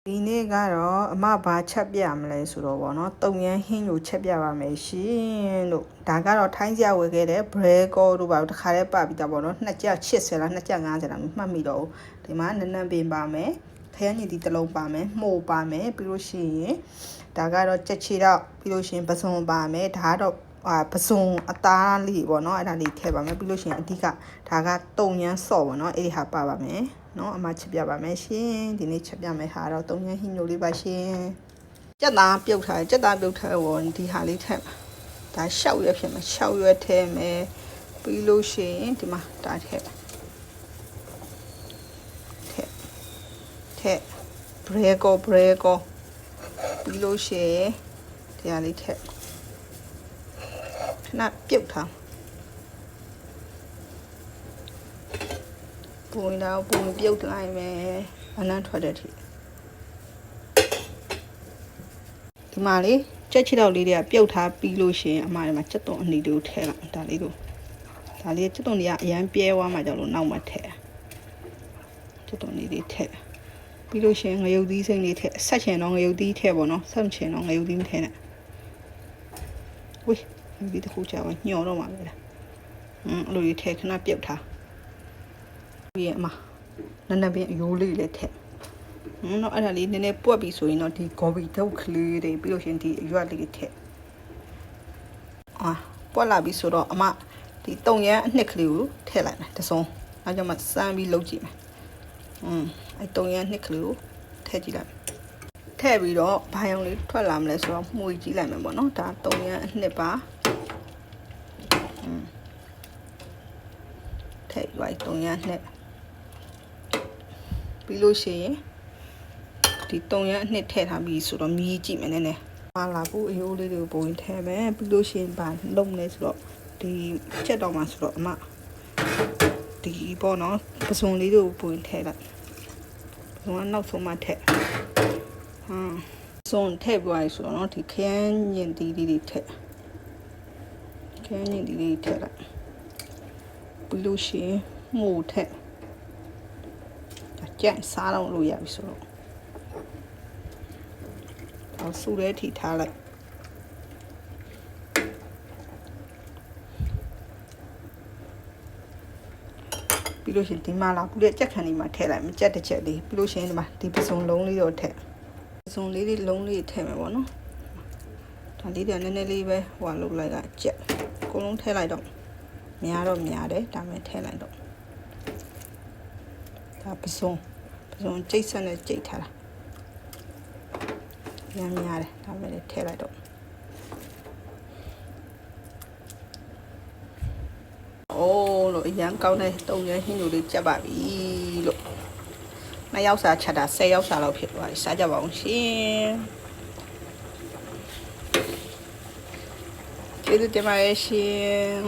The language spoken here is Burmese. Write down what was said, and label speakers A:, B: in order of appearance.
A: ဒီနေ့ကတော့အမဘာချက်ပြမလဲဆိုတော့ဗောနော်တုံရမ်းဟင်းကိုချက်ပြပါမယ်ရှင်လို့ဒါကတော့ထိုင်းကြဝယ်ခဲ့တဲ့ breco တို့ပါတခါတည်းပပြီးတော့ဗောနော်2ကြက်80လား2ကြက်50လားမှတ်မိတော့ဒီမှာနန်းပင်ပါမယ်ခရမ်းညီတီတစ်လုံးပါမယ်မှုပါမယ်ပြီးလို့ရှိရင်ဒါကတော့ကြက်ချီတော့ပြီးလို့ရှိရင်ပစုံပါမယ်ဒါကတော့ပစုံအသားလေးပေါ့နော်အဲ့ဒါလေးထည့်ပါမယ်ပြီးလို့ရှိရင်အဓိကဒါကတုံရမ်းဆော့ပေါ့နော်အဲ့ဒီဟာပါပါမယ်နော်အမချက်ပြပါမယ်ရှင်ဒီနေ့ချက်ပြမယ်ဟာတော့တုံရမ်းဟင်းညိုလေးပါရှင်ကြက်သားပြုတ်ထားဝင်ဒီဟာလေးထည့်ဒါရှောက်ရွက်ဖြစ်မှာရှောက်ရွက်ထည့်မယ်ပြီးလို့ရှိရင်ဒီမှာဒါထည့်breco ပြီးလို့ရှိရင်ဒီဟာလေးထည့်ခဏပြုတ်ထားပုံတော့ပုံပြုတ်လိုက်မယ်အနမ်းထွက်တဲ့ထိဒီမှာလေကြက်ချီတော့လေးတွေကပြုတ်ထားပြီးလို့ရှိရင်အမဒီမှာကြက်သွန်အနီလေးကိုထည့်လိုက်ဒါလေးကြက်သွန်တွေကအရန်ပြဲသွားမှကြောင့်လို့နောက်မှထည့်ကြက်သွန်လေးတွေထည့်ပြီးလို့ရှိရင်ငရုတ်သီးစိမ့်လေးထည့်ဆက်ချင်တော့ငရုတ်သီးထည့်ပေါ့နော်ဆက်ချင်တော့ငရုတ်သီးမထည့်နဲ့ဝေးဒီတစ်ခုကြာမှညှော်တော့မှာပဲလားအဲ့လိုကြီးထည့်ခဏပြုတ်ထားပြီးရင်အမနည်းနည်းပင်အယိုးလေးလည်းထည့်နော်အဲ့ဒါလေးနည်းနည်းပွက်ပြီးဆိုရင်တော့ဒီဂေါ်ဘီဒုတ်ကလေးတွေပြီးလို့ရှိရင်ဒီအရွက်လေးထည့်ပွက်လာပြီဆိုတော့အမဒီတုံရမ်းအနှစ်ကလေးကိုထည့်လိုက်မယ်တစုံအဲကြောင့်မှစမ်းပြီးလုပ်ကြည့်မယ်အဲတုံရမ်းနှစ်ကလေးကိုထည့်ကြည့်လိုက်ထည့်ပြီးတော့ဘာရောင်လေးထွက်လာမလဲဆိုတော့မှုကြည့်လိုက်မယ်ပေါ့နော်ဒါတုံရမ်းအနှစ်ပါထည့်လိုက်တုံရမ်းနှစ်ပြီးလို့ရှိရင်ဒီတုံရမ်းအနှစ်ထည့်ထားပြီးဆိုတော့မြည်ကြည့်မယ်နည်းနည်းပါလာဖို့အယိုးလေးတွေကိုပုံထည့်မယ်ပြီးလို့ရှိရင်ဗာလုံနေဆိုတော့ဒီချက်တော့မှဆိုတော့အမဒီပေါ့နော်ပစုံလေးတွေကိုပုံထည့်လိုက်ပစုံကနောက်ဆုံးမှထည့်စုံထည့်ပြီးဆိုတော့ဒီခရမ်းညင်တီးလေးတွေထည့်ခရမ်းညင်တီးလေးထည့်လိုက်ပြီးလို့ရှိရင်မှုထည့်ကြက်စားတော့လို့ရပြီဆိုတော့ဆူရဲထိထားလိုက်ပြီးလို့ရှိရင်ဒီမှာလာပူတဲ့ကြက်ခန်လေးမှာထည့်လိုက်မကြက်တစ်ချက်လေးပြီးလို့ရှိရင်ဒီမှာဒီပစုံလုံးလေးတော့ထည့်ပစုံလေးလုံးလေးထည့်မယ်ပေါ့နော်ဒါလေးတွေနည်းနည်းလေးပဲဟိုလုပ်လိုက်ကကြက်အကုန်လုံးထည့်လိုက်တော့များတော့များတယ်ဒါမဲ့ထည့်လိုက်တော့ဒါပစုံကြိတ်ဆက်နဲ့ကြိတ်ထားတာများတယ်ဒါမဲ့ထည့်လိုက်တော့အိုးလို့အရန်ကောင်းတဲ့တုံရမ်းဟင်းညိုလေးကြက်ပါပြီလို့2ယောက်စာချက်တာ10ယောက်စာလောက်ဖြစ်သွားပြီစားကြပါအောင်ရှင်ကျေးဇူးတင်ပါတယ်ရှင်